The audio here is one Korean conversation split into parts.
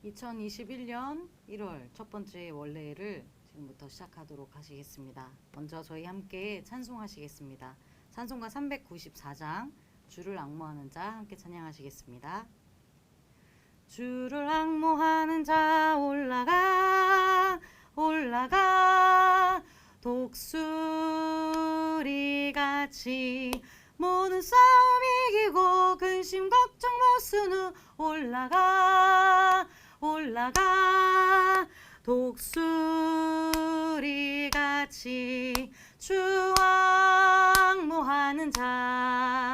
2021년 1월 첫 번째 원래를 지금부터 시작하도록 하시겠습니다. 먼저 저희 함께 찬송하시겠습니다. 찬송가 394장 주를 앙모하는 자 함께 찬양하시겠습니다. 주를 앙모하는 자 올라가 독수리같이 모든 싸움 이기고 근심 걱정 벗은 후 올라가 독수리같이 주 앙모하는 자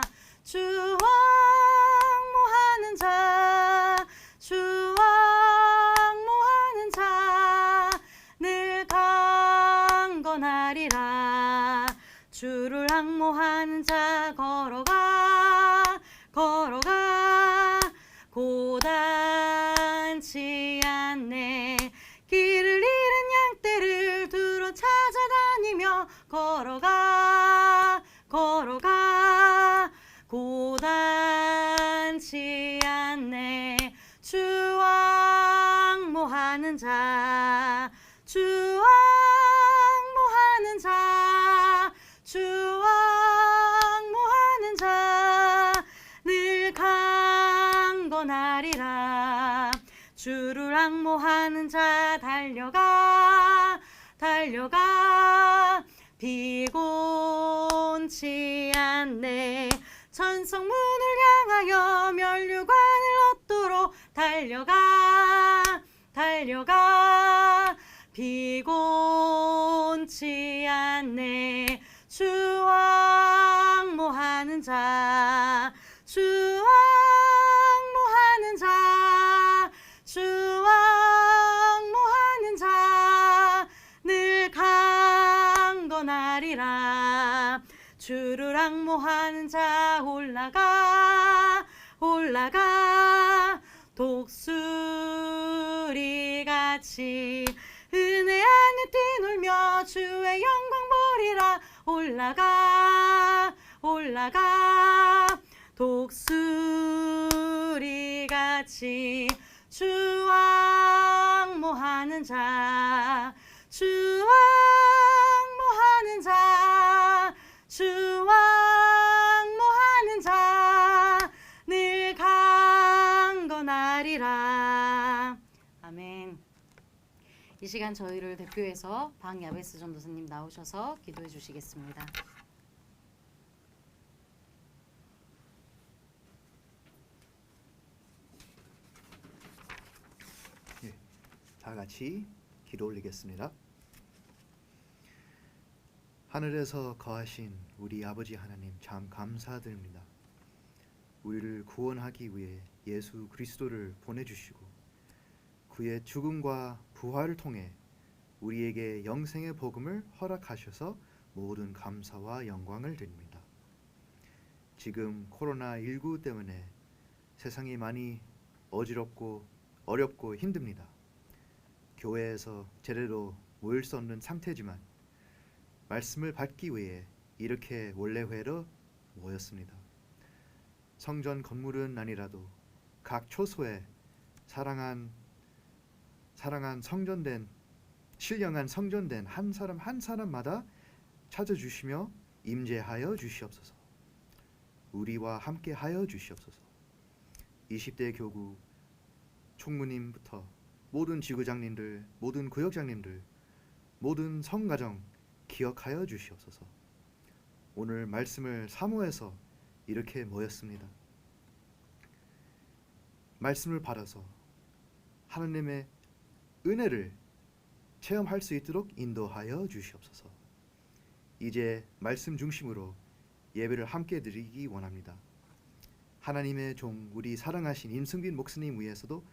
늘 강건하리라. 주를 앙모하는 자 걸어가 고단치 않네. 길을 잃은 양떼를 두루 찾아다니며 걸어가 고단치 않네. 주 앙모하는 자 늘 강건하리라. 주를 앙모하는 자 달려가 피곤치 않네. 천성문을 향하여 면류관을 얻도록 달려가 피곤치 않네. 주 앙모하는 자 늘 강건하리라. 주를 앙모하는 자 올라가 독수리같이 은혜 안에 뛰놀며 주의 영광 보리라. 올라가 독수리같이 주 앙모하는 자 늘 강건하리라. 아멘. 이 시간 저희를 대표해서 방야베스 전도사님 나오셔서 기도해 주시겠습니다. 다 같이 기도 올리겠습니다. 하늘에서 거하신 우리 아버지 하나님 참 감사드립니다. 우리를 구원하기 위해 예수 그리스도를 보내주시고 그의 죽음과 부활을 통해 우리에게 영생의 복음을 허락하셔서 모든 감사와 영광을 드립니다. 지금 코로나19 때문에 세상이 많이 어지럽고 어렵고 힘듭니다. 교회에서 제대로 모일 수 없는 상태지만 말씀을 받기 위해 이렇게 원래회로 모였습니다. 성전 건물은 아니라도 각 초소에 사랑한 성전된 신령한 성전된 한 사람 한 사람마다 찾아주시며 임재하여 주시옵소서. 우리와 함께하여 주시옵소서. 20대 교구 총무님부터 모든 지구장님들, 모든 구역장님들, 모든 성가정 기억하여 주시옵소서. 오늘 말씀을 사모해서 이렇게 모였습니다. 말씀을 받아서 하나님의 은혜를 체험할 수 있도록 인도하여 주시옵소서. 이제 말씀 중심으로 예배를 함께 드리기 원합니다. 하나님의 종 우리 사랑하신 임승빈 목사님 위해서도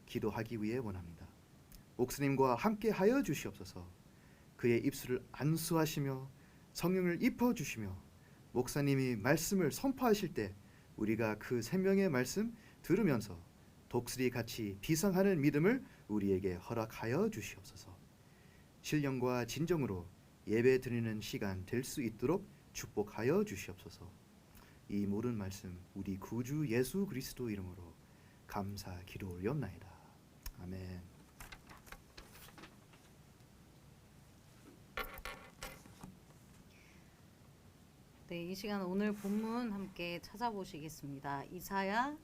기도하기 위해 원합니다. 목사님과 함께하여 주시옵소서. 그의 입술을 안수하시며 성령을 입혀주시며 목사님이 말씀을 선포하실 때 우리가 그 생명의 말씀 들으면서 독수리같이 비상하는 믿음을 우리에게 허락하여 주시옵소서. 신령과 진정으로 예배 드리는 시간 될 수 있도록 축복하여 주시옵소서. 이 모든 말씀 우리 구주 예수 그리스도 이름으로 감사 기도 올렸나이다. 아멘. 네, 이 시간 오늘 본문 함께 찾아보시겠습니다. 이사야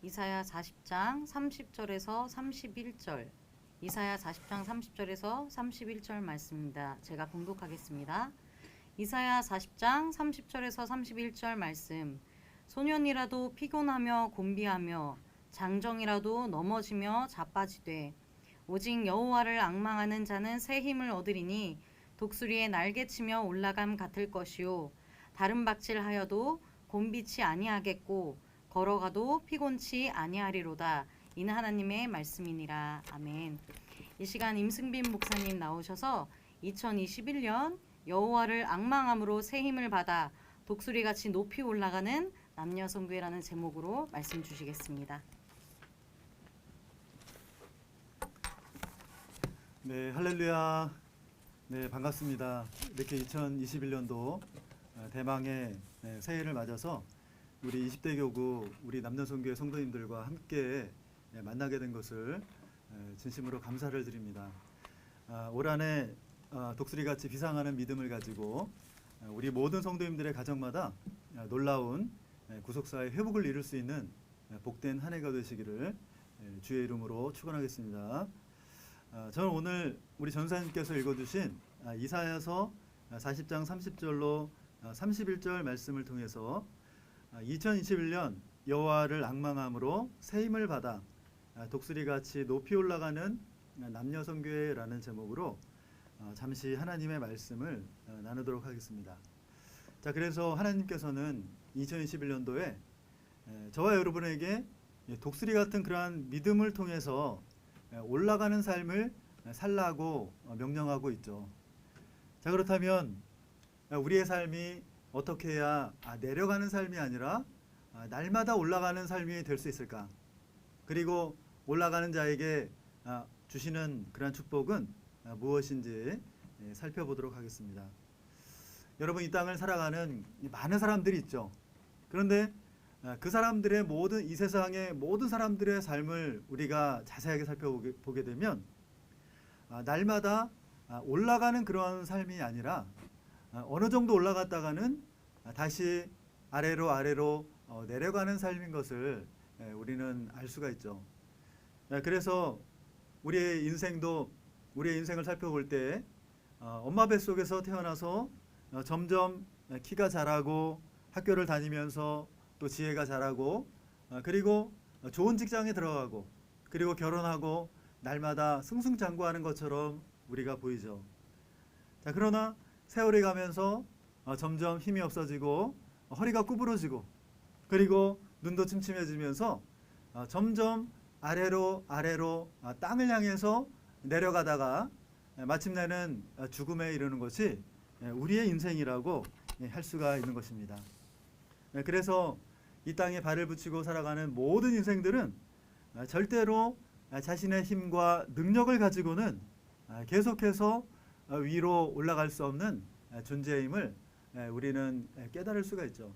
40장 30절에서 31절. 이사야 40장 30절에서 31절 말씀입니다. 제가 봉독하겠습니다. 이사야 40장 30절에서 31절 말씀. 소년이라도 피곤하며 곤비하며 장정이라도 넘어지며 자빠지되 오직 여호와를 앙망하는 자는 새 힘을 얻으리니 독수리의 날개치며 올라감 같을 것이요 다른 박질하여도 곤비치 아니하겠고 걸어가도 피곤치 아니하리로다. 이는 하나님의 말씀이니라. 아멘. 이 시간 임승빈 목사님 나오셔서 2021년 여호와를 앙망함으로 새 힘을 받아 독수리같이 높이 올라가는 남녀성교회라는 제목으로 말씀 주시겠습니다. 네, 할렐루야. 네, 반갑습니다. 이렇게 2021년도 대망의 새해를 맞아서 우리 20대 교구, 우리 남녀성교회 성도님들과 함께 만나게 된 것을 진심으로 감사를 드립니다. 올 한해 독수리같이 비상하는 믿음을 가지고 우리 모든 성도님들의 가정마다 놀라운 구속사의 회복을 이룰 수 있는 복된 한 해가 되시기를 주의 이름으로 축원하겠습니다. 저는 오늘 우리 전사님께서 읽어주신 이사야서 40장 30절로 31절 말씀을 통해서 2021년 여호와를 앙망함으로 새 힘을 받아 독수리같이 높이 올라가는 남녀성교회라는 제목으로 잠시 하나님의 말씀을 나누도록 하겠습니다. 자, 그래서 하나님께서는 2021년도에 저와 여러분에게 독수리 같은 그러한 믿음을 통해서 올라가는 삶을 살라고 명령하고 있죠. 자, 그렇다면 우리의 삶이 어떻게 해야 내려가는 삶이 아니라 날마다 올라가는 삶이 될 수 있을까? 그리고 올라가는 자에게 주시는 그러한 축복은 무엇인지 살펴보도록 하겠습니다. 여러분, 이 땅을 살아가는 많은 사람들이 있죠. 그런데 그 사람들의 이 세상의 모든 사람들의 삶을 우리가 자세하게 살펴보게 되면 날마다 올라가는 그런 삶이 아니라 어느 정도 올라갔다가는 다시 아래로 내려가는 삶인 것을 우리는 알 수가 있죠. 그래서 우리의 인생을 살펴볼 때 엄마 뱃속에서 태어나서 점점 키가 자라고 학교를 다니면서 또 지혜가 자라고 그리고 좋은 직장에 들어가고 그리고 결혼하고 날마다 승승장구하는 것처럼 우리가 보이죠. 자, 그러나 세월이 가면서 점점 힘이 없어지고 허리가 구부러지고 그리고 눈도 침침해지면서 점점 아래로 땅을 향해서 내려가다가 마침내는 죽음에 이르는 것이 우리의 인생이라고 할 수가 있는 것입니다. 그래서 이 땅에 발을 붙이고 살아가는 모든 인생들은 절대로 자신의 힘과 능력을 가지고는 계속해서 위로 올라갈 수 없는 존재임을 우리는 깨달을 수가 있죠.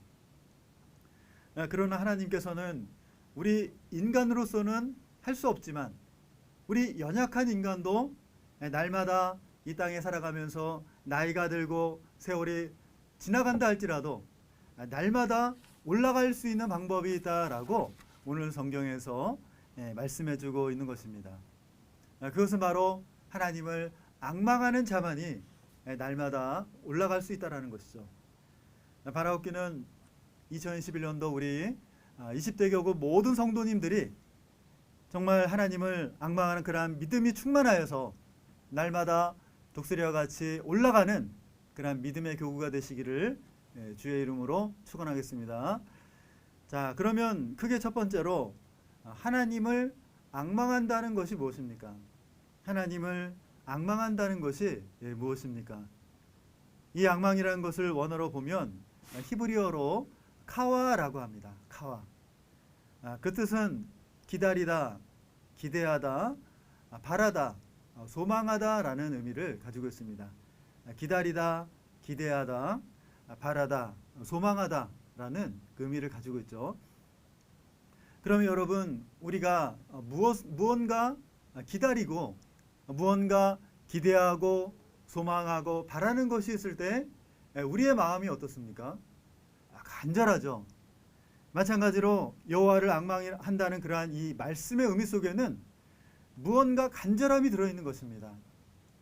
그러나 하나님께서는 우리 인간으로서는 할 수 없지만 우리 연약한 인간도 날마다 이 땅에 살아가면서 나이가 들고 세월이 지나간다 할지라도 날마다 올라갈 수 있는 방법이 있다라고 오늘 성경에서 말씀해주고 있는 것입니다. 그것은 바로 하나님을 앙망하는 자만이 날마다 올라갈 수 있다라는 것이죠. 바라옵기는 2021년도 우리 20대 교구 모든 성도님들이 정말 하나님을 앙망하는 그러한 믿음이 충만하여서 날마다 독수리와 같이 올라가는 그러한 믿음의 교구가 되시기를 주의 이름으로 축원하겠습니다. 자, 그러면 크게 첫 번째로 하나님을 앙망한다는 것이 무엇입니까? 하나님을 앙망한다는 것이 무엇입니까? 이 앙망이라는 것을 원어로 보면 히브리어로 카와라고 합니다. 카와. 그 뜻은 기다리다, 기대하다, 바라다, 소망하다라는 의미를 가지고 있습니다. 기다리다, 기대하다, 바라다, 소망하다라는 그 의미를 가지고 있죠. 그러면 여러분, 우리가 무언가 기다리고 무언가 기대하고 소망하고 바라는 것이 있을 때 우리의 마음이 어떻습니까? 간절하죠. 마찬가지로 여호와를 앙망한다는 그러한 이 말씀의 의미 속에는 무언가 간절함이 들어있는 것입니다.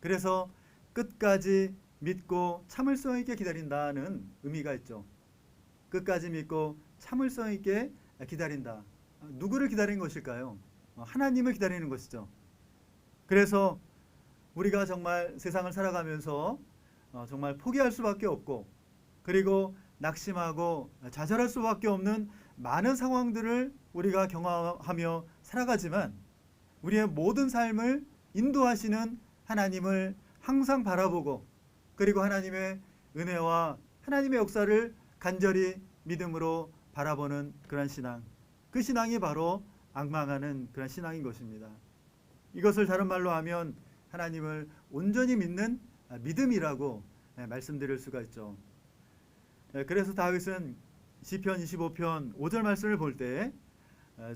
그래서 끝까지 믿고 참을성 있게 기다린다는 의미가 있죠. 끝까지 믿고 참을성 있게 기다린다. 누구를 기다리는 것일까요? 하나님을 기다리는 것이죠. 그래서 우리가 정말 세상을 살아가면서 정말 포기할 수밖에 없고, 그리고 낙심하고 좌절할 수밖에 없는 많은 상황들을 우리가 경험하며 살아가지만, 우리의 모든 삶을 인도하시는 하나님을 항상 바라보고, 그리고 하나님의 은혜와 하나님의 역사를 간절히 믿음으로 바라보는 그런 신앙, 그 신앙이 바로 앙망하는 그런 신앙인 것입니다. 이것을 다른 말로 하면 하나님을 온전히 믿는 믿음이라고 말씀드릴 수가 있죠. 그래서 다윗은 시편 25편 5절 말씀을 볼 때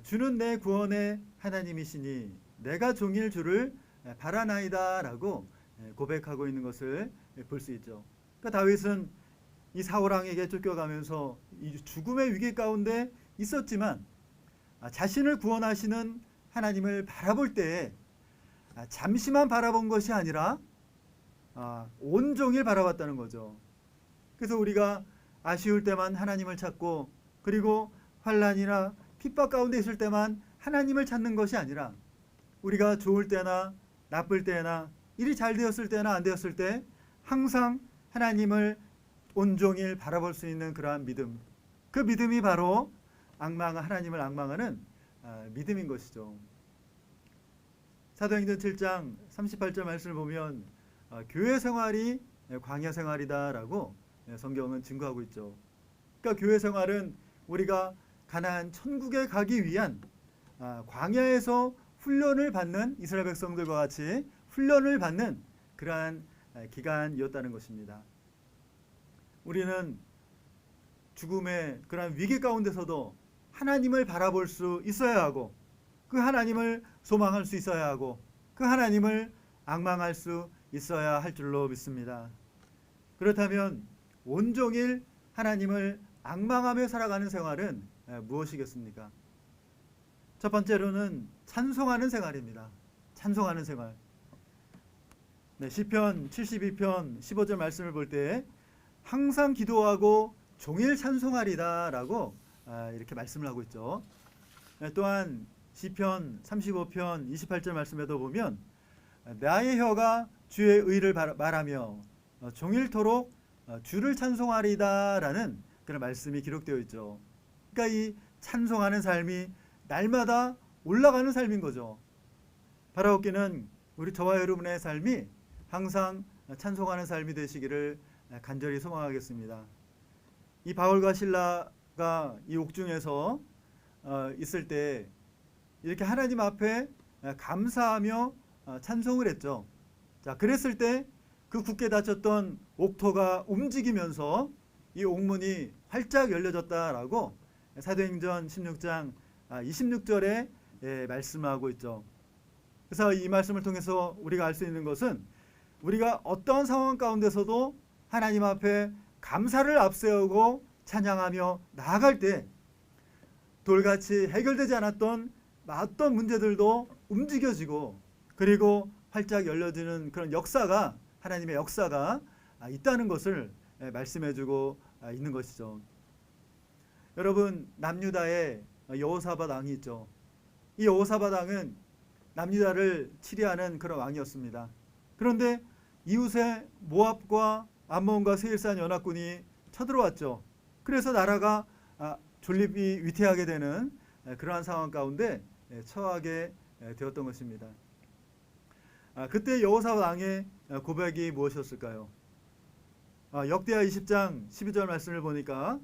주는 내 구원의 하나님이시니 내가 종일 주를 바라나이다 라고 고백하고 있는 것을 볼 수 있죠. 그러니까 다윗은 이 사울 왕에게 쫓겨가면서 이 죽음의 위기 가운데 있었지만 자신을 구원하시는 하나님을 바라볼 때에 잠시만 바라본 것이 아니라 온종일 바라봤다는 거죠. 그래서 우리가 아쉬울 때만 하나님을 찾고, 그리고 환난이나 핍박 가운데 있을 때만 하나님을 찾는 것이 아니라 우리가 좋을 때나 나쁠 때나 일이 잘 되었을 때나 안 되었을 때 항상 하나님을 온종일 바라볼 수 있는 그러한 믿음, 그 믿음이 바로 하나님을 앙망하는 믿음인 것이죠. 사도행전 7장 38절 말씀을 보면 교회 생활이 광야 생활이다라고 성경은 증거하고 있죠. 그러니까 교회 생활은 우리가 가나안 천국에 가기 위한 광야에서 훈련을 받는, 이스라엘 백성들과 같이 훈련을 받는 그러한 기간이었다는 것입니다. 우리는 죽음의 그러한 위기 가운데서도 하나님을 바라볼 수 있어야 하고, 그 하나님을 소망할 수 있어야 하고, 그 하나님을 앙망할 수 있어야 할 줄로 믿습니다. 그렇다면 온종일 하나님을 앙망하며 살아가는 생활은 무엇이겠습니까? 첫 번째로는 찬송하는 생활입니다. 찬송하는 생활. 시편 72편 15절 말씀을 볼 때 항상 기도하고 종일 찬송하리다 라고 이렇게 말씀을 하고 있죠. 또한 시편 35편 28절 말씀에도 보면 나의 혀가 주의 의를 말하며 종일토록 주를 찬송하리다 라는 그런 말씀이 기록되어 있죠. 그러니까 이 찬송하는 삶이 날마다 올라가는 삶인 거죠. 바라옵기는 우리 저와 여러분의 삶이 항상 찬송하는 삶이 되시기를 간절히 소망하겠습니다. 이 바울과 실라가 이 옥중에서 있을 때 이렇게 하나님 앞에 감사하며 찬송을 했죠. 자, 그랬을 때 그 굳게 닫혔던 옥토가 움직이면서 이 옥문이 활짝 열려졌다라고 사도행전 16장 26절에 말씀하고 있죠. 그래서 이 말씀을 통해서 우리가 알 수 있는 것은 우리가 어떠한 상황 가운데서도 하나님 앞에 감사를 앞세우고 찬양하며 나아갈 때 돌같이 해결되지 않았던 어떤 문제들도 움직여지고, 그리고 활짝 열려지는 그런 역사가, 하나님의 역사가 있다는 것을 말씀해주고 있는 것이죠. 여러분, 남유다에 여호사밧 왕이 있죠. 이 여호사밧 왕은 남유다를 치리하는 그런 왕이었습니다. 그런데 이웃의 모압과 암몬과 세일산 연합군이 쳐들어왔죠. 그래서 나라가 존립이 위태하게 되는 그러한 상황 가운데 처하게 되었던 것입니다. 그때 여호사밧 왕의 고백이 무엇이었을까요? 역대하 20장 12절 말씀을 보니까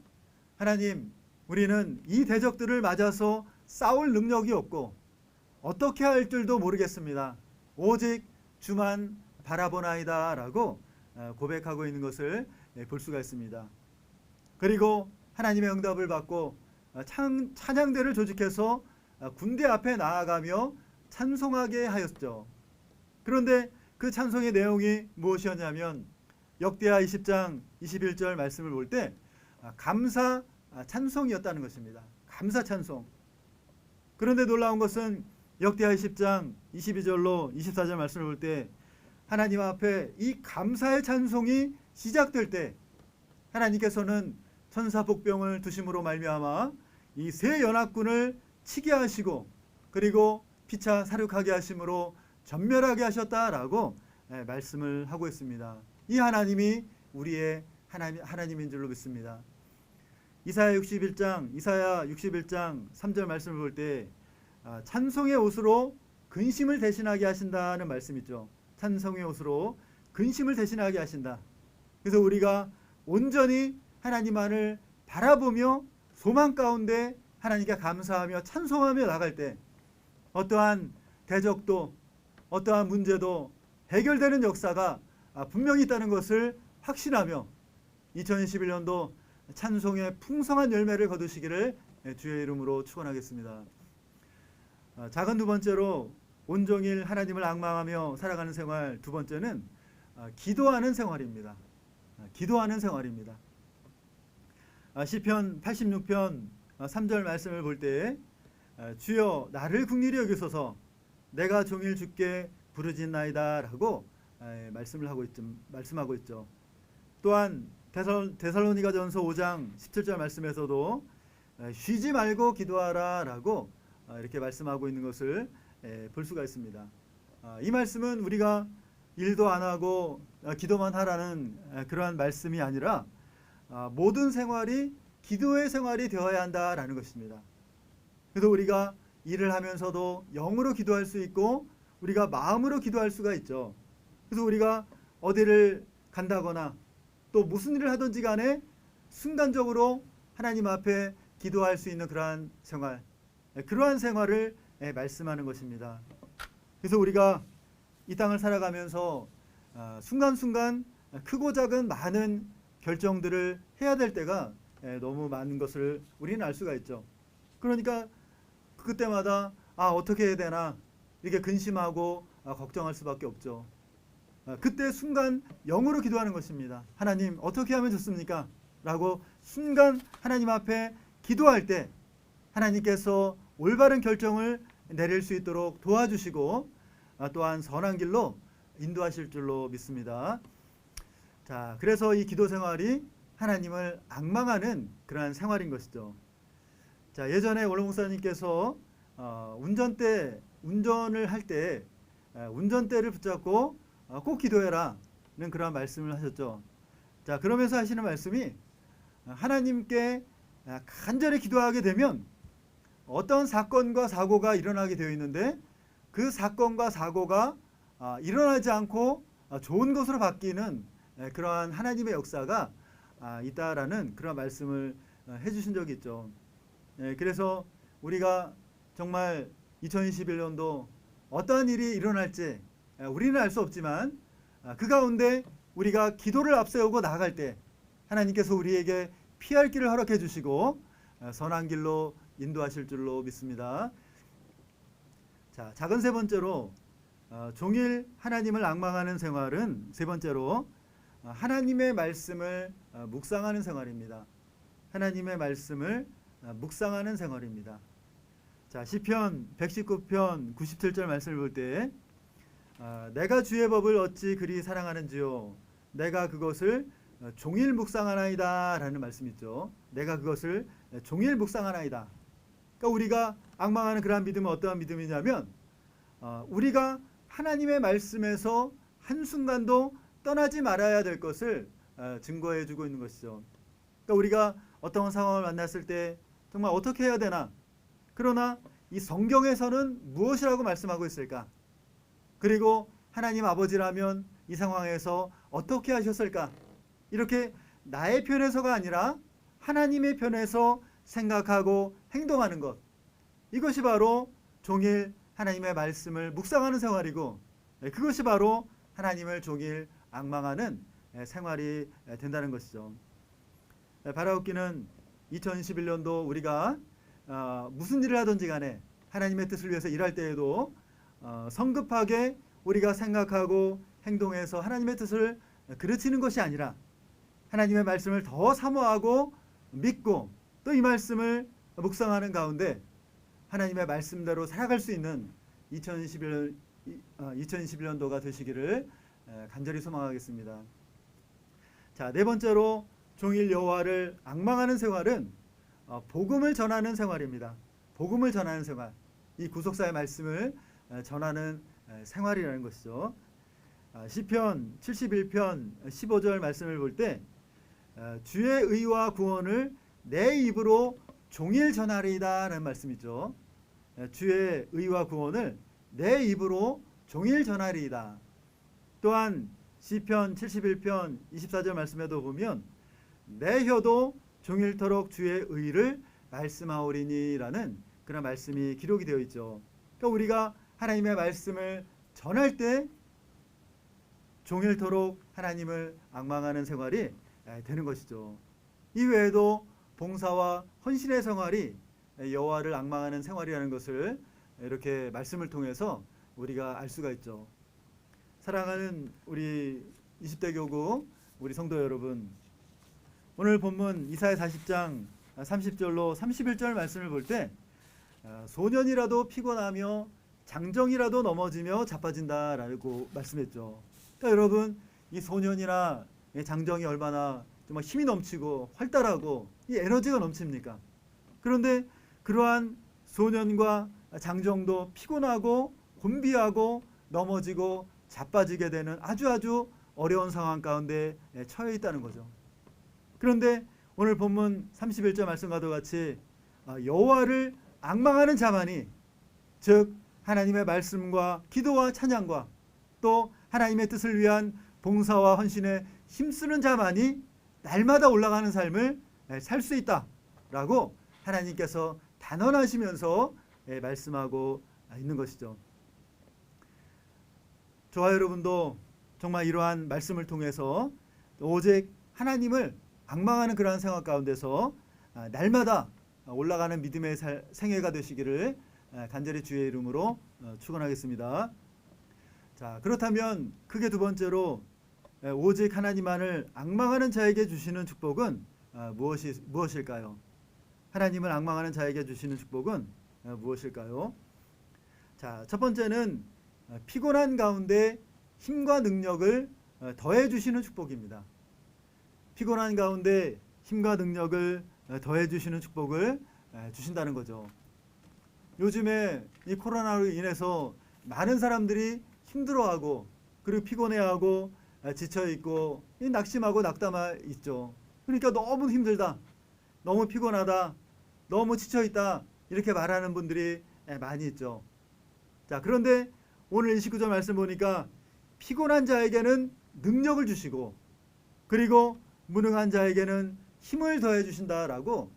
하나님, 우리는 이 대적들을 맞아서 싸울 능력이 없고 어떻게 할 줄도 모르겠습니다. 오직 주만 바라보나이다 라고 고백하고 있는 것을 볼 수가 있습니다. 그리고 하나님의 응답을 받고 찬양대를 조직해서 군대 앞에 나아가며 찬송하게 하였죠. 그런데 그 찬송의 내용이 무엇이었냐면 역대하 20장 21절 말씀을 볼 때 감사 찬송이었다는 것입니다. 감사 찬송. 그런데 놀라운 것은 역대하 10장 22절로 24절 말씀을 볼 때 하나님 앞에 이 감사의 찬송이 시작될 때 하나님께서는 천사 복병을 두심으로 말미암아 이 세 연합군을 치게 하시고 그리고 피차 사륙하게 하심으로 전멸하게 하셨다라고 말씀을 하고 있습니다. 이 하나님이 우리의 하나님인 줄로 믿습니다. 이사야 61장 3절 말씀을 볼 때 찬송의 옷으로 근심을 대신하게 하신다는 말씀 있죠. 찬송의 옷으로 근심을 대신하게 하신다. 그래서 우리가 온전히 하나님만을 바라보며 소망 가운데 하나님께 감사하며 찬송하며 나갈 때 어떠한 대적도 어떠한 문제도 해결되는 역사가 분명히 있다는 것을 확신하며 2021년도 찬송의 풍성한 열매를 거두시기를 주의 이름으로 축원하겠습니다. 작은 두 번째로 온종일 하나님을 앙망하며 살아가는 생활, 두 번째는 기도하는 생활입니다. 기도하는 생활입니다. 시편 86편 3절 말씀을 볼 때 주여 나를 긍휼히 여기소서 내가 종일 주께 부르짖나이다 라고 말씀하고 있죠. 또한 데살로니가전서 5장 17절 말씀에서도 쉬지 말고 기도하라 라고 이렇게 말씀하고 있는 것을 볼 수가 있습니다. 이 말씀은 우리가 일도 안 하고 기도만 하라는 그러한 말씀이 아니라 모든 생활이 기도의 생활이 되어야 한다라는 것입니다. 그래서 우리가 일을 하면서도 영으로 기도할 수 있고 우리가 마음으로 기도할 수가 있죠. 그래서 우리가 어디를 간다거나 또 무슨 일을 하든지 간에 순간적으로 하나님 앞에 기도할 수 있는 그러한 생활, 그러한 생활을 말씀하는 것입니다. 그래서 우리가 이 땅을 살아가면서 순간순간 크고 작은 많은 결정들을 해야 될 때가 너무 많은 것을 우리는 알 수가 있죠. 그러니까 그때마다 어떻게 해야 되나 이렇게 근심하고 걱정할 수밖에 없죠. 그때 순간 영으로 기도하는 것입니다. 하나님 어떻게 하면 좋습니까? 라고 순간 하나님 앞에 기도할 때 하나님께서 올바른 결정을 내릴 수 있도록 도와주시고 또한 선한 길로 인도하실 줄로 믿습니다. 자, 그래서 이 기도 생활이 하나님을 앙망하는 그러한 생활인 것이죠. 자, 예전에 원로 목사님께서 운전을 할 때 운전대를 붙잡고 꼭 기도해라는 그런 말씀을 하셨죠. 자, 그러면서 하시는 말씀이 하나님께 간절히 기도하게 되면 어떤 사건과 사고가 일어나게 되어 있는데 그 사건과 사고가 일어나지 않고 좋은 것으로 바뀌는 그러한 하나님의 역사가 있다라는 그런 말씀을 해주신 적이 있죠. 그래서 우리가 정말 2021년도 어떠한 일이 일어날지 우리는 알 수 없지만 그 가운데 우리가 기도를 앞세우고 나아갈 때 하나님께서 우리에게 피할 길을 허락해 주시고 선한 길로 인도하실 줄로 믿습니다. 자, 작은 세 번째로 종일 하나님을 앙망하는 생활은 세 번째로 하나님의 말씀을 묵상하는 생활입니다. 하나님의 말씀을 묵상하는 생활입니다. 자, 시편 119편 97절 말씀을 볼 때 내가 주의 법을 어찌 그리 사랑하는지요 내가 그것을 종일 묵상하나이다 라는 말씀이 있죠. 내가 그것을 종일 묵상하나이다. 그러니까 우리가 앙망하는 그러한 믿음은 어떠한 믿음이냐면 우리가 하나님의 말씀에서 한순간도 떠나지 말아야 될 것을 증거해 주고 있는 것이죠. 그러니까 우리가 어떤 상황을 만났을 때 정말 어떻게 해야 되나, 그러나 이 성경에서는 무엇이라고 말씀하고 있을까, 그리고 하나님 아버지라면 이 상황에서 어떻게 하셨을까, 이렇게 나의 편에서가 아니라 하나님의 편에서 생각하고 행동하는 것, 이것이 바로 종일 하나님의 말씀을 묵상하는 생활이고 그것이 바로 하나님을 종일 앙망하는 생활이 된다는 것이죠. 바라옵기는 2021년도 우리가 무슨 일을 하든지 간에 하나님의 뜻을 위해서 일할 때에도 성급하게 우리가 생각하고 행동해서 하나님의 뜻을 그르치는 것이 아니라 하나님의 말씀을 더 사모하고 믿고 또 이 말씀을 묵상하는 가운데 하나님의 말씀대로 살아갈 수 있는 2021년도가 되시기를 간절히 소망하겠습니다. 자, 네 번째로 종일 여호와를 앙망하는 생활은 복음을 전하는 생활입니다. 복음을 전하는 생활. 이 구속사의 말씀을 전하는 생활이라는 것이죠. 시편 71편 15절 말씀을 볼 때 주의 의와 구원을 내 입으로 종일 전하리이다 라는 말씀이죠. 주의 의와 구원을 내 입으로 종일 전하리이다. 또한 시편 71편 24절 말씀에도 보면 내 혀도 종일토록 주의 의를 말씀하오리니 라는 그런 말씀이 기록이 되어 있죠. 그러니까 우리가 하나님의 말씀을 전할 때 종일토록 하나님을 앙망하는 생활이 되는 것이죠. 이외에도 봉사와 헌신의 생활이 여호와를 앙망하는 생활이라는 것을 이렇게 말씀을 통해서 우리가 알 수가 있죠. 사랑하는 우리 20대 교구 우리 성도 여러분, 오늘 본문 이사야 40장 30절로 31절 말씀을 볼 때 소년이라도 피곤하며 장정이라도 넘어지며 자빠진다라고 말씀했죠. 그러니까 여러분, 이 소년이나 장정이 얼마나 정말 힘이 넘치고 활달하고 이 에너지가 넘칩니까? 그런데 그러한 소년과 장정도 피곤하고 곤비하고 넘어지고 자빠지게 되는 아주 어려운 상황 가운데 처해 있다는 거죠. 그런데 오늘 본문 31절 말씀과도 같이 여호와를 앙망하는 자만이, 즉 하나님의 말씀과 기도와 찬양과 또 하나님의 뜻을 위한 봉사와 헌신에 힘쓰는 자만이 날마다 올라가는 삶을 살 수 있다라고 하나님께서 단언하시면서 말씀하고 있는 것이죠. 저와 여러분도 정말 이러한 말씀을 통해서 오직 하나님을 앙망하는 그러한 생활 가운데서 날마다 올라가는 믿음의 생애가 되시기를 간절히 주의 이름으로 축원하겠습니다. 자, 그렇다면 크게 두 번째로 오직 하나님만을 앙망하는 자에게 주시는 축복은 무엇일까요? 하나님을 앙망하는 자에게 주시는 축복은 무엇일까요? 자, 첫 번째는 피곤한 가운데 힘과 능력을 더해 주시는 축복입니다. 피곤한 가운데 힘과 능력을 더해 주시는 축복을 주신다는 거죠. 요즘에 이 코로나로 인해서 많은 사람들이 힘들어하고 그리고 피곤해하고 지쳐있고 낙심하고 낙담해 있죠. 그러니까 너무 힘들다, 너무 피곤하다, 너무 지쳐있다 이렇게 말하는 분들이 많이 있죠. 자, 그런데 오늘 29절 말씀 보니까 피곤한 자에게는 능력을 주시고 그리고 무능한 자에게는 힘을 더해 주신다라고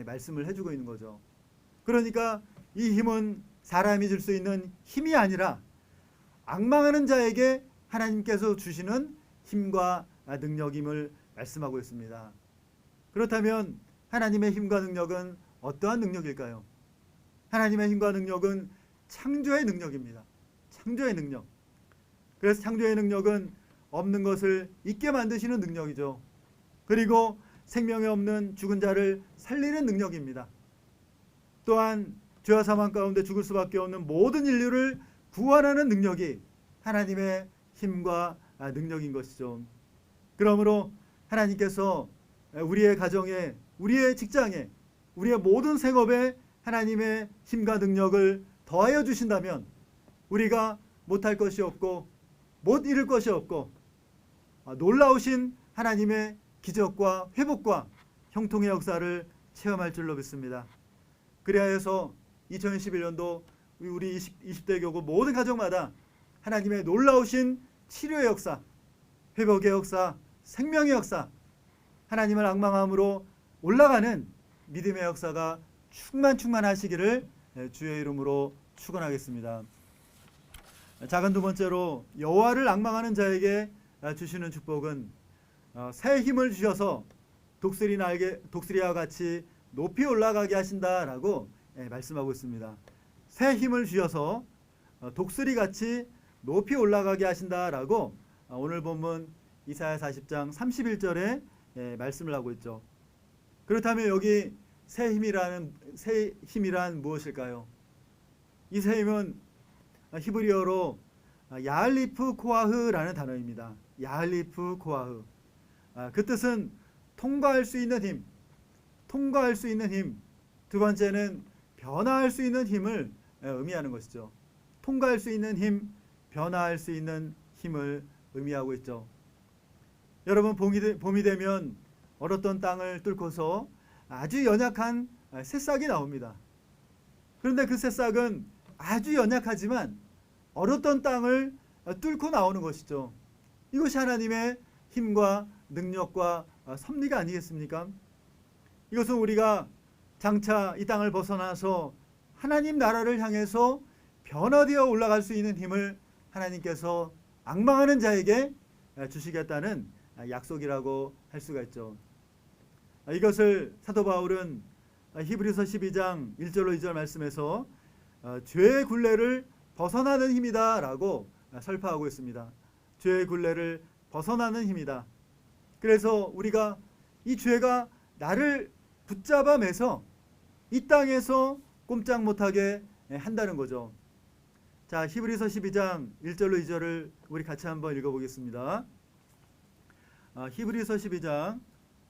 말씀을 해주고 있는 거죠. 그러니까 이 힘은 사람이 줄 수 있는 힘이 아니라 앙망하는 자에게 하나님께서 주시는 힘과 능력임을 말씀하고 있습니다. 그렇다면 하나님의 힘과 능력은 어떠한 능력일까요? 하나님의 힘과 능력은 창조의 능력입니다. 창조의 능력. 그래서 창조의 능력은 없는 것을 있게 만드시는 능력이죠. 그리고 생명이 없는 죽은 자를 살리는 능력입니다. 또한 죄와 사망 가운데 죽을 수밖에 없는 모든 인류를 구원하는 능력이 하나님의 힘과 능력인 것이죠. 그러므로 하나님께서 우리의 가정에, 우리의 직장에, 우리의 모든 생업에 하나님의 힘과 능력을 더하여 주신다면 우리가 못할 것이 없고 못 이룰 것이 없고 놀라우신 하나님의 기적과 회복과 형통의 역사를 체험할 줄로 믿습니다. 그리하여서 2021년도 우리 20대 교구 모든 가정마다 하나님의 놀라우신 치료의 역사, 회복의 역사, 생명의 역사, 하나님을 앙망함으로 올라가는 믿음의 역사가 충만하시기를 주의 이름으로 축원하겠습니다. 작은 두 번째로 여호와를 앙망하는 자에게 주시는 축복은 새 힘을 주셔서 독수리와 같이 높이 올라가게 하신다라고 말씀하고 있습니다. 새 힘을 주셔서 독수리 같이 높이 올라가게 하신다라고 오늘 본문 이사야 40장 31절에 말씀을 하고 있죠. 그렇다면 여기 새 힘이란 무엇일까요? 이 새 힘은 히브리어로 야할리프 코아흐라는 단어입니다. 야할리프 코아흐. 그 뜻은 통과할 수 있는 힘, 통과할 수 있는 힘. 두 번째는 변화할 수 있는 힘을 의미하는 것이죠. 통과할 수 있는 힘, 변화할 수 있는 힘을 의미하고 있죠. 여러분, 봄이 되면 얼었던 땅을 뚫고서 아주 연약한 새싹이 나옵니다. 그런데 그 새싹은 아주 연약하지만 얼었던 땅을 뚫고 나오는 것이죠. 이것이 하나님의 힘과 능력과 섭리가 아니겠습니까? 이것은 우리가 장차 이 땅을 벗어나서 하나님 나라를 향해서 변화되어 올라갈 수 있는 힘을 하나님께서 앙망하는 자에게 주시겠다는 약속이라고 할 수가 있죠. 이것을 사도 바울은 히브리서 12장 1절로 2절 말씀에서 죄의 굴레를 벗어나는 힘이다 라고 설파하고 있습니다. 죄의 굴레를 벗어나는 힘이다. 그래서 우리가 이 죄가 나를 붙잡아 매서 이 땅에서 꼼짝 못하게 한다는 거죠. 자, 히브리서 12장 1절로 2절을 우리 같이 한번 읽어보겠습니다. 히브리서 12장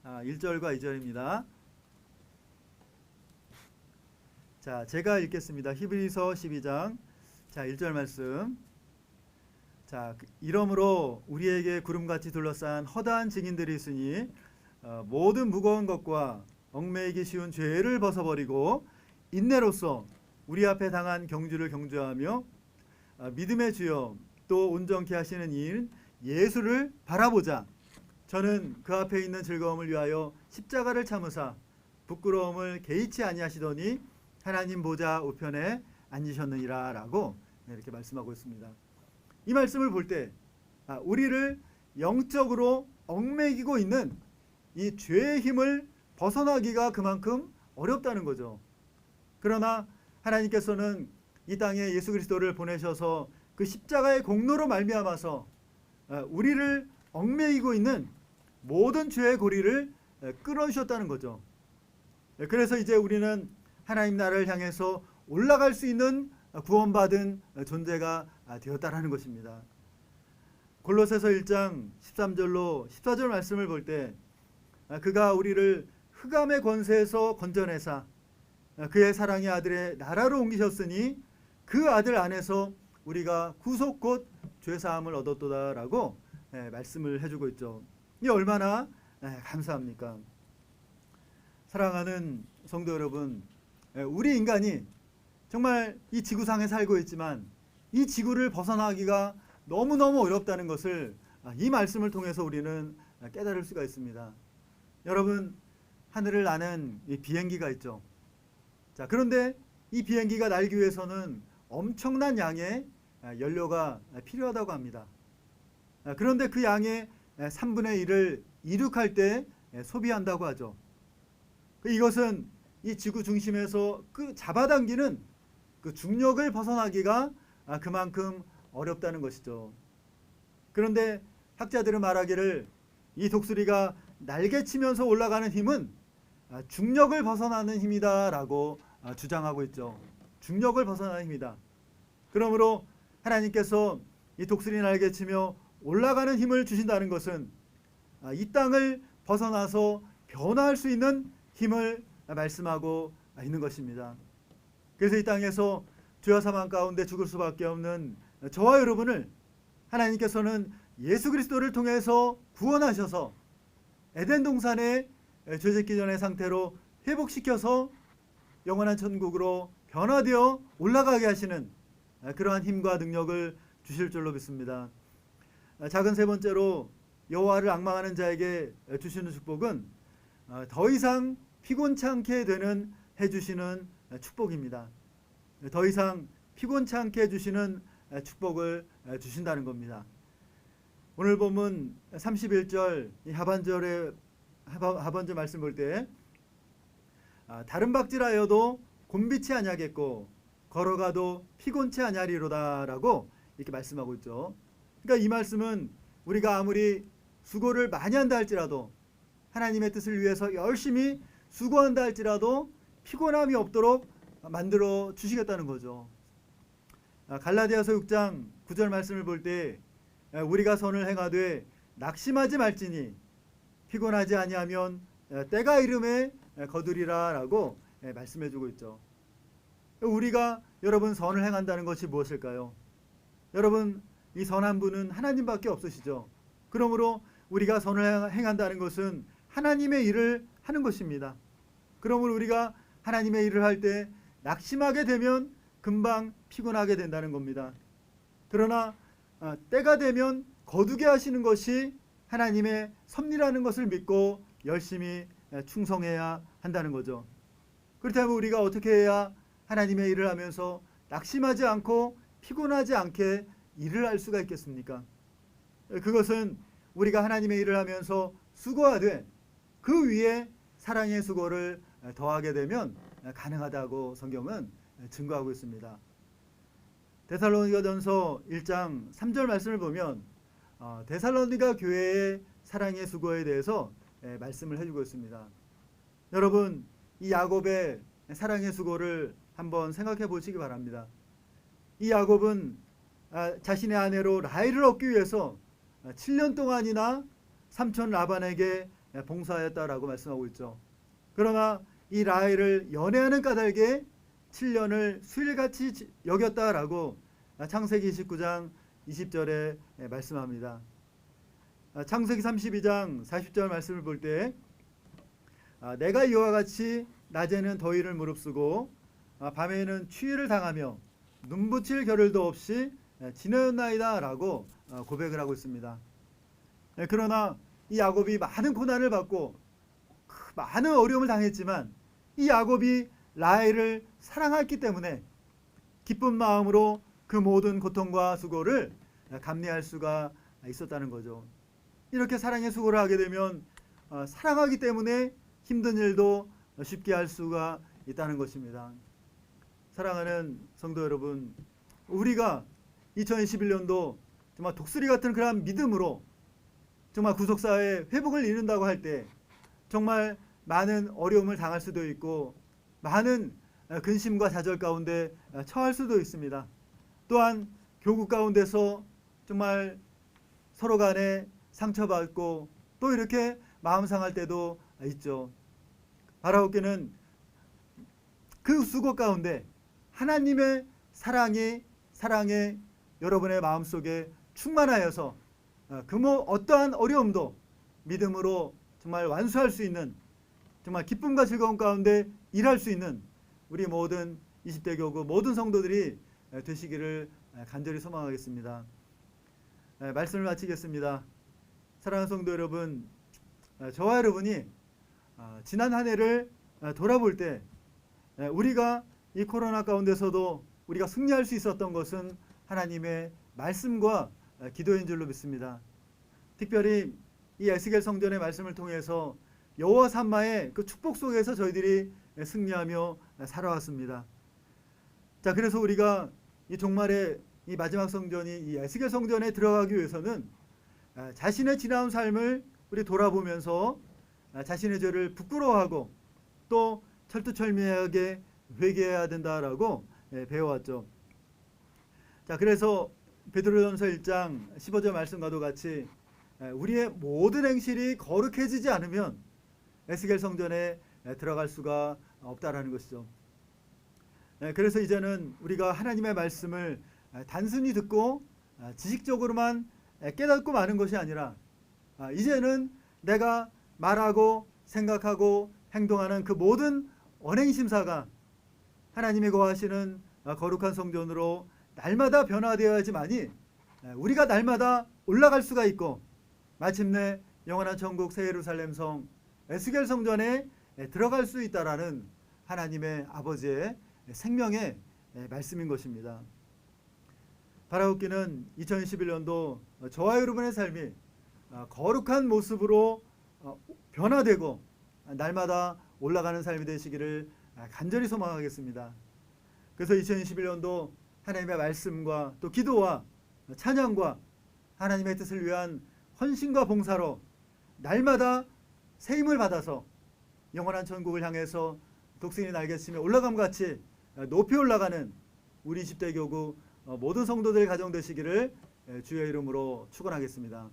1절과 2절입니다. 자, 제가 읽겠습니다. 히브리서 12장 1절 말씀. 자, 이러므로 우리에게 구름같이 둘러싼 허다한 증인들이 있으니 모든 무거운 것과 얽매이기 쉬운 죄를 벗어버리고 인내로써 우리 앞에 당한 경주를 경주하며 믿음의 주여 또 온전케 하시는 이인 예수를 바라보자. 저는 그 앞에 있는 즐거움을 위하여 십자가를 참으사 부끄러움을 개의치 아니하시더니 하나님 보좌 우편에 앉으셨느니라 라고 이렇게 말씀하고 있습니다. 이 말씀을 볼 때 우리를 영적으로 얽매이고 있는 이 죄의 힘을 벗어나기가 그만큼 어렵다는 거죠. 그러나 하나님께서는 이 땅에 예수 그리스도를 보내셔서 그 십자가의 공로로 말미암아서 우리를 얽매이고 있는 모든 죄의 고리를 끊어주셨다는 거죠. 그래서 이제 우리는 하나님 나라를 향해서 올라갈 수 있는 구원받은 존재가 되었다라는 것입니다. 골로새서 1장 13절로 14절 말씀을 볼 때 그가 우리를 흑암의 권세에서 건져내사 그의 사랑의 아들의 나라로 옮기셨으니 그 아들 안에서 우리가 구속 곧 죄사함을 얻었도다라고 말씀을 해주고 있죠. 이 얼마나 감사합니까? 사랑하는 성도 여러분, 우리 인간이 정말 이 지구상에 살고 있지만 이 지구를 벗어나기가 너무너무 어렵다는 것을 이 말씀을 통해서 우리는 깨달을 수가 있습니다. 여러분, 하늘을 나는 이 비행기가 있죠. 자, 그런데 이 비행기가 날기 위해서는 엄청난 양의 연료가 필요하다고 합니다. 그런데 그 양의 3분의 1을 이륙할 때 소비한다고 하죠. 이것은 이 지구 중심에서 그 잡아당기는 그 중력을 벗어나기가 그만큼 어렵다는 것이죠. 그런데 학자들은 말하기를 이 독수리가 날개치면서 올라가는 힘은 중력을 벗어나는 힘이다라고 주장하고 있죠. 중력을 벗어나는 힘이다. 그러므로 하나님께서 이 독수리 날개치며 올라가는 힘을 주신다는 것은 이 땅을 벗어나서 변화할 수 있는 힘을 말씀하고 있는 것입니다. 그래서 이 땅에서 죄와 사망 가운데 죽을 수밖에 없는 저와 여러분을 하나님께서는 예수 그리스도를 통해서 구원하셔서 에덴 동산의 죄짓기 전의 상태로 회복시켜서 영원한 천국으로 변화되어 올라가게 하시는 그러한 힘과 능력을 주실 줄로 믿습니다. 작은 세 번째로 여호와를 앙망하는 자에게 주시는 축복은 더 이상 피곤치 않게 되는 해주시는 축복입니다. 더 이상 피곤치 않게 해주시는 축복을 주신다는 겁니다. 오늘 본문 31절 하반절 말씀 볼 때 다른 박질하여도 곤비치 아니하겠고 걸어가도 피곤치 아니하리로다라고 이렇게 말씀하고 있죠. 그러니까 이 말씀은 우리가 아무리 수고를 많이 한다 할지라도 하나님의 뜻을 위해서 열심히 수고한다 할지라도 피곤함이 없도록 만들어 주시겠다는 거죠. 갈라디아서 6장 9절 말씀을 볼 때 우리가 선을 행하되 낙심하지 말지니 피곤하지 아니하면 때가 이름에 거두리라라고 말씀해 주고 있죠. 우리가 여러분 선을 행한다는 것이 무엇일까요? 여러분 이 선한 분은 하나님밖에 없으시죠. 그러므로 우리가 선을 행한다는 것은 하나님의 일을 하는 것입니다. 그러므로 우리가 하나님의 일을 할 때 낙심하게 되면 금방 피곤하게 된다는 겁니다. 그러나 때가 되면 거두게 하시는 것이 하나님의 섭리라는 것을 믿고 열심히 충성해야 한다는 거죠. 그렇다면 우리가 어떻게 해야 하나님의 일을 하면서 낙심하지 않고 피곤하지 않게 일을 할 수가 있겠습니까? 그것은 우리가 하나님의 일을 하면서 수고하되 그 위에 사랑의 수고를 더하게 되면 가능하다고 성경은 증거하고 있습니다. 데살로니가전서 1장 3절 말씀을 보면 데살로니가 교회의 사랑의 수고에 대해서 말씀을 해주고 있습니다. 여러분 이 야곱의 사랑의 수고를 한번 생각해 보시기 바랍니다. 이 야곱은 자신의 아내로 라헬을 얻기 위해서 7년 동안이나 삼촌 라반에게 봉사하였다라고 말씀하고 있죠. 그러나 이 라헬을 연애하는 까닭에 7년을 수일같이 여겼다라고 창세기 29장 20절에 말씀합니다. 창세기 32장 40절 말씀을 볼 때 내가 이와 같이 낮에는 더위를 무릅쓰고 밤에는 추위를 당하며 눈붙일 겨를도 없이 지내었나이다 라고 고백을 하고 있습니다. 그러나 이 야곱이 많은 고난을 받고 많은 어려움을 당했지만 이 야곱이 라헬을 사랑했기 때문에 기쁜 마음으로 그 모든 고통과 수고를 감내할 수가 있었다는 거죠. 이렇게 사랑의 수고를 하게 되면 사랑하기 때문에 힘든 일도 쉽게 할 수가 있다는 것입니다. 사랑하는 성도 여러분, 우리가 2021년도 정말 독수리 같은 그런 믿음으로 정말 구속사의 회복을 이룬다고 할 때 정말 많은 어려움을 당할 수도 있고 많은 근심과 좌절 가운데 처할 수도 있습니다. 또한 교국 가운데서 정말 서로 간에 상처받고 또 이렇게 마음 상할 때도 있죠. 바라옵기는 그 수고 가운데 하나님의 사랑에 여러분의 마음속에 충만하여서 그 어떠한 어려움도 믿음으로 정말 완수할 수 있는 정말 기쁨과 즐거움 가운데 일할 수 있는 우리 모든 20대 교구 모든 성도들이 되시기를 간절히 소망하겠습니다. 말씀을 마치겠습니다. 사랑하는 성도 여러분, 저와 여러분이 지난 한 해를 돌아볼 때 우리가 이 코로나 가운데서도 우리가 승리할 수 있었던 것은 하나님의 말씀과 기도인 줄로 믿습니다. 특별히 이 에스겔 성전의 말씀을 통해서 여호와 삼마의 그 축복 속에서 저희들이 승리하며 살아왔습니다. 자, 그래서 우리가 이 종말의 이 마지막 성전이 이 에스겔 성전에 들어가기 위해서는 자신의 지나온 삶을 우리 돌아보면서 자신의 죄를 부끄러워하고 또 철두철미하게 회개해야 된다라고 배워왔죠. 자, 그래서 베드로전서 1장 15절 말씀과도 같이 우리의 모든 행실이 거룩해지지 않으면 에스겔 성전에 들어갈 수가 없다라는 것이죠. 그래서 이제는 우리가 하나님의 말씀을 단순히 듣고 지식적으로만 깨닫고 마는 것이 아니라 이제는 내가 말하고 생각하고 행동하는 그 모든 언행심사가 하나님이 거하시는 거룩한 성전으로 날마다 변화되어야지만이 우리가 날마다 올라갈 수가 있고 마침내 영원한 천국 새 예루살렘 성 에스겔 성전에 들어갈 수 있다라는 하나님의 아버지의 생명의 말씀인 것입니다. 바라옵기는 2021년도 저와 여러분의 삶이 거룩한 모습으로 변화되고 날마다 올라가는 삶이 되시기를 간절히 소망하겠습니다. 그래서 2021년도 하나님의 말씀과 또 기도와 찬양과 하나님의 뜻을 위한 헌신과 봉사로 날마다 새 힘을 받아서 영원한 천국을 향해서 독수리 날개치며 올라감과 같이 높이 올라가는 우리 20대 교구 모든 성도들 가정 되시기를 주의 이름으로 축원하겠습니다.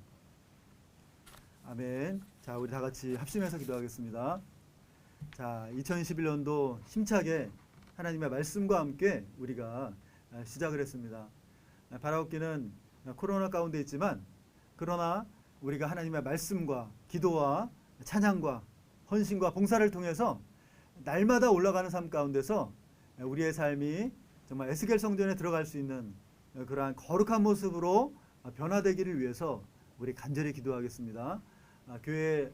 아멘. 자, 우리 다 같이 합심해서 기도하겠습니다. 자, 2021년도 힘차게 하나님의 말씀과 함께 우리가 시작을 했습니다. 바라옵기는 코로나 가운데 있지만 그러나 우리가 하나님의 말씀과 기도와 찬양과 헌신과 봉사를 통해서 날마다 올라가는 삶 가운데서 우리의 삶이 정말 에스겔 성전에 들어갈 수 있는 그러한 거룩한 모습으로 변화되기를 위해서 우리 간절히 기도하겠습니다. 교회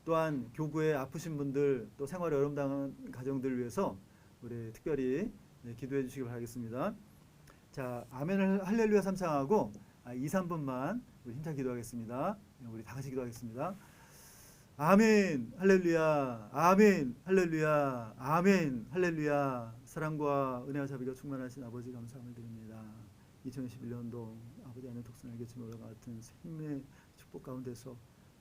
또한 교구에 아프신 분들 또 생활에 어려움 당한 가정들을 위해서 우리 특별히 기도해 주시기 바라겠습니다. 자, 아멘 할렐루야 삼창하고 2, 3분만 우리 힘차게 기도하겠습니다. 우리 다 같이 기도하겠습니다. 아멘 할렐루야 아멘 할렐루야 아멘 할렐루야. 사랑과 은혜와 자비가 충만하신 아버지 감사함을 드립니다. 2021년도 아버지 하나님 독수리 날개치며 올라가 같은 생명의 축복 가운데서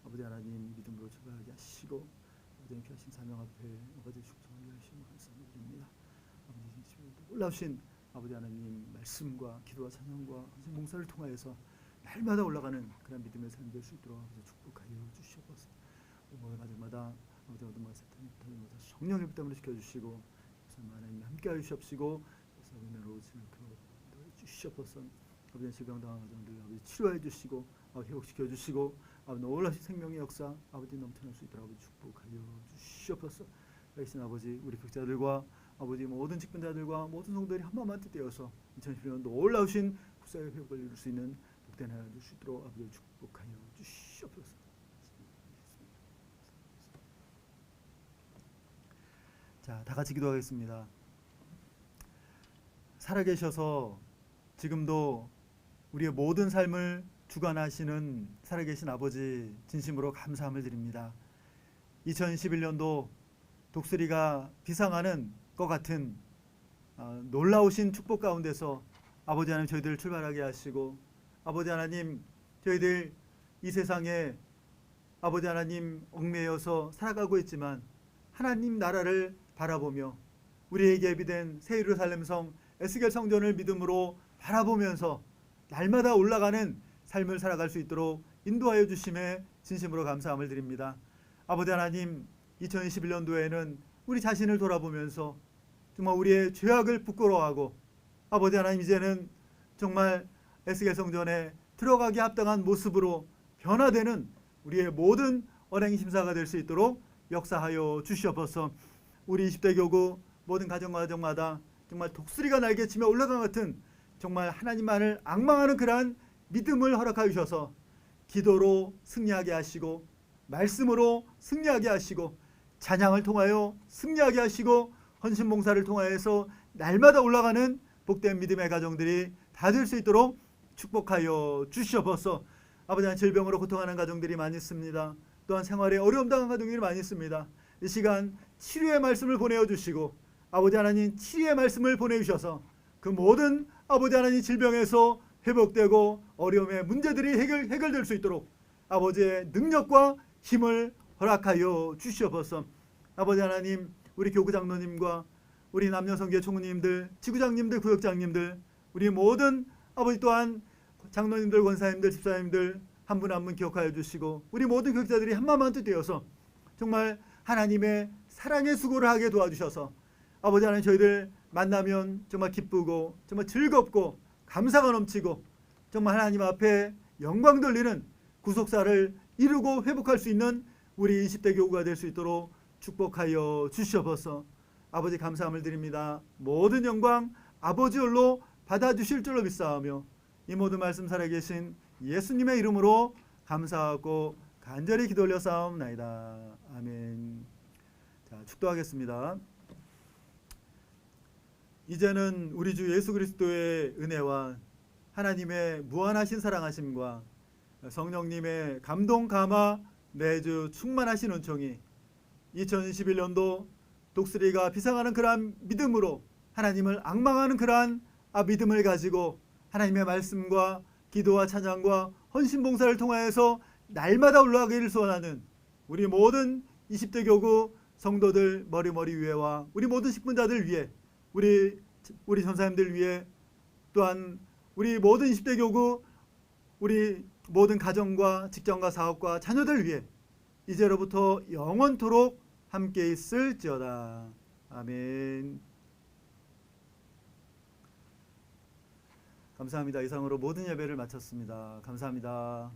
아버지 하나님 믿음으로 출발하게 하시고 아버지 귀하신 사명 앞에 아버지 축복하게 하시고 감사함을 드립니다. 아버지 2021년도 올라오신 아버지 하나님 말씀과 기도와 찬양과 봉사를 통하여서 날마다 올라가는 그런 믿음의 삶 될 수 있도록 아버지 축복하여 주시옵소서. 오늘 가정마다 아버지 어둠과 사탄의 타임마다 성령의 부담을 시켜주시고 하나님 함께하여 주시옵시고 은혜로 주시옵소서. 아버지 질병당한 가정들 아버지 치료해 주시고 회복시켜 주시고 아버지 놀라신 생명의 역사 아버지 넘쳐날 수 있도록 아버지 축복하여 주시옵소서. 하신 아버지 우리 극자들과 아버지 모든 직분자들과 모든 성도들이 한마음만 뜻되어서 2011년도 올라오신 국사의 회복을 이룰 수 있는 복된 하나 줄 수 있도록 아버지 축복하여 주시옵소서. 자, 다 같이 기도하겠습니다. 살아계셔서 지금도 우리의 모든 삶을 주관하시는 살아계신 아버지 진심으로 감사함을 드립니다. 2011년도 독수리가 비상하는 것 같은 놀라우신 축복 가운데서 아버지 하나님 저희들을 출발하게 하시고 아버지 하나님 저희들 이 세상에 아버지 하나님 얽매여서 살아가고 있지만 하나님 나라를 바라보며 우리에게 예비된 새 예루살렘 성 에스겔 성전을 믿음으로 바라보면서 날마다 올라가는 삶을 살아갈 수 있도록 인도하여 주심에 진심으로 감사함을 드립니다. 아버지 하나님 2021년도에는 우리 자신을 돌아보면서 정말 우리의 죄악을 부끄러워하고 아버지 하나님 이제는 정말 에스겔 성전에 들어가기 합당한 모습으로 변화되는 우리의 모든 언행 심사가 될 수 있도록 역사하여 주시옵소서. 우리 20대 교구 모든 가정마다 정말 독수리가 날개치며 올라간 같은 정말 하나님만을 앙망하는 그러한 믿음을 허락하여 주셔서 기도로 승리하게 하시고 말씀으로 승리하게 하시고 찬양을 통하여 승리하게 하시고 헌신봉사를 통하여서 날마다 올라가는 복된 믿음의 가정들이 다 될 수 있도록 축복하여 주시옵소서. 아버지 하나님 질병으로 고통하는 가정들이 많이 있습니다. 또한 생활에 어려움 당한 가정들이 많이 있습니다. 이 시간 치료의 말씀을 보내어 주시고 아버지 하나님 치유의 말씀을 보내주셔서 그 모든 아버지 하나님 질병에서 회복되고 어려움의 문제들이 해결될 수 있도록 아버지의 능력과 힘을 허락하여 주시옵소서. 아버지 하나님 우리 교구 장로님과 우리 남녀성교회 총무님들 지구장님들 구역장님들 우리 모든 아버지 또한 장로님들 권사님들 집사님들 한 분 한 분 기억하여 주시고 우리 모든 교육자들이 한마음만 뜻되어서 정말 하나님의 사랑의 수고를 하게 도와주셔서 아버지 하나님 저희들 만나면 정말 기쁘고 정말 즐겁고 감사가 넘치고 정말 하나님 앞에 영광 돌리는 구속사를 이루고 회복할 수 있는 우리 20대 교구가 될 수 있도록 축복하여 주시옵소서. 아버지 감사함을 드립니다. 모든 영광 아버지 홀로 받아주실 줄로 믿사오며 이 모든 말씀 살아계신 예수님의 이름으로 감사하고 간절히 기도 올려 싸움나이다. 아멘. 자, 축도하겠습니다. 이제는 우리 주 예수 그리스도의 은혜와 하나님의 무한하신 사랑하심과 성령님의 감동 감화 매주 충만하신 은총이 2021년도 독수리가 비상하는 그러한 믿음으로 하나님을 앙망하는 그러한 믿음을 가지고 하나님의 말씀과 기도와 찬양과 헌신 봉사를 통하여서 날마다 올라가기를 소원하는 우리 모든 20대 교구 성도들 머리 위에와 우리 모든 식분자들 위해 우리 전사님들 위해 또한 우리 모든 20대 교구 우리 모든 가정과 직장과 사업과 자녀들 위해 이제로부터 영원토록 함께 있을지어다. 아멘. 감사합니다. 이상으로 모든 예배를 마쳤습니다. 감사합니다.